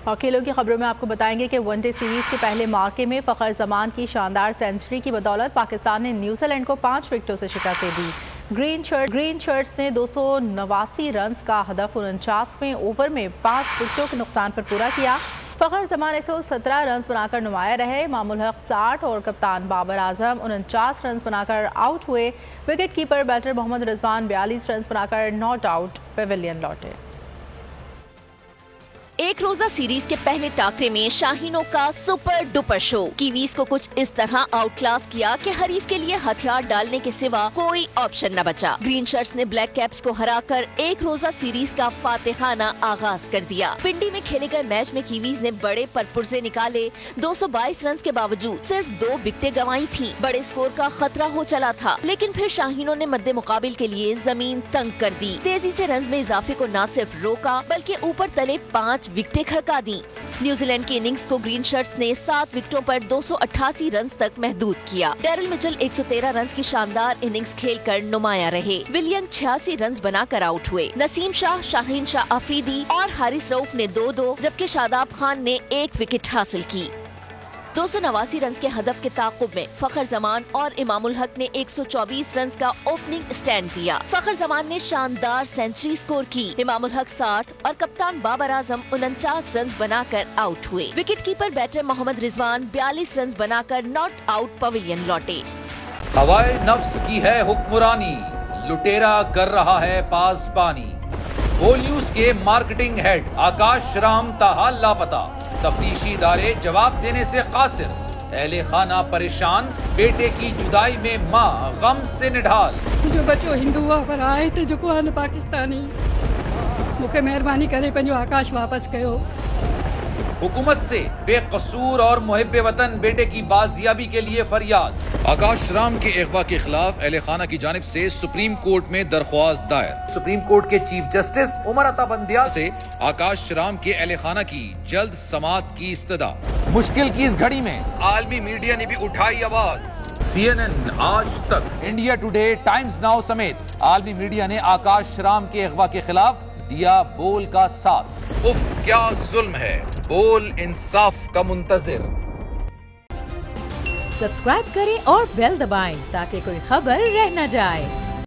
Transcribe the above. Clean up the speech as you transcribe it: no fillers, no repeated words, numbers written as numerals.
और खेलों की खबरों में आपको बताएंगे कि वनडे सीरीज के पहले मार्के में फखर जमान की शानदार सेंचुरी की बदौलत पाकिस्तान ने न्यूजीलैंड को 5 विकेटों से शिकस्त दे दी। ग्रीन शर्ट्स ने 289 रन का हदफ 49वें ओवर में 5 विकेटों के नुकसान पर पूरा किया। फखर जमान 117 रन बनाकर नुमाया रहे। इमामुल हक 60 और कप्तान बाबर आजम 49 रन बनाकर आउट हुए। Wicket keeper batter Mohammad Rizwan 42 run बनाकर नॉट आउट पेविलियन लौटे। एक रोजा सीरीज के पहले टाकरे में शाहीनों का सुपर डुपर शो। कीवीज को कुछ इस तरह आउट क्लास किया कि हरीफ के लिए हथियार डालने के सिवा कोई ऑप्शन न बचा। ग्रीन शर्ट्स ने ब्लैक कैप्स को हराकर एक रोजा सीरीज का फातिहाना आगाज कर दिया। पिंडी में खेले गए मैच में कीवीज ने बड़े परपुर्जे निकाले। 222 रन के बावजूद सिर्फ 2 विकेटें गंवाई थी। बड़े स्कोर का खतरा हो चला था, लेकिन फिर शाहीनों ने मद्दे मुकाबिल के लिए जमीन तंग कर दी। तेजी से रन में इजाफे को न सिर्फ रोका बल्कि ऊपर तले 5 विकेटें खड़का दी। न्यूजीलैंड की इनिंग्स को ग्रीन शर्ट्स ने 7 विकेटों पर 288 रन तक महदूद किया। डैरिल मिचेल 113 रन की शानदार इनिंग्स खेलकर नुमाया रहे। विलियम 86 रन बनाकर आउट हुए। नसीम शाह, शाहीन शाह अफरीदी और हारिस रऊफ ने 2-2 जबकि शादाब खान ने 1 विकेट हासिल की। 289 रन के हदफ के ताक़ुब में फखर जमान और इमामुल हक ने 124 रन का ओपनिंग स्टैंड दिया। फखर जमान ने शानदार सेंचुरी स्कोर की। इमामुल हक 60 और कप्तान बाबर आजम 49 रन बनाकर आउट हुए। Wicket keeper batter Mohammad Rizwan 42 run बनाकर नॉट आउट पवेलियन लौटे। हवाए नफ्स की है हुक्मरानी, लुटेरा कर रहा है पासबानी। बोल न्यूज के मार्केटिंग हेड आकाश राम ताहा लापता। तफ्तीशी इदारे जवाब देने से कासिर। अहले खाना परेशान, बेटे की जुदाई में माँ गम से निढाल। जो बच्चो हिंदू हुआ पर आए थे जो को पाकिस्तानी, मुझे मेहरबानी करे पंहिंजो आकाश वापस कयो। हुकूमत से बेकसूर और मुहिब्बे वतन बेटे की बाजियाबी के लिए फरियाद। आकाश राम के अगवा के खिलाफ अहले खाना की जानिब से सुप्रीम कोर्ट में दरख्वास्त दायर। सुप्रीम कोर्ट के चीफ जस्टिस उमर अता बंदियाल से आकाश राम के अहले खाना की जल्द समाअत की इस्तदा। मुश्किल की इस घड़ी में आलमी मीडिया ने भी उठाई आवाज। CNN, आज तक, इंडिया टुडे, टाइम्स नाउ समेत आलमी मीडिया ने आकाश राम के अगवा के खिलाफ दिया बोल का साथ। उफ क्या जुल्म है, बोल इंसाफ का मुंतजिर। सब्सक्राइब करें और बेल दबाएं ताकि कोई खबर रह न जाए।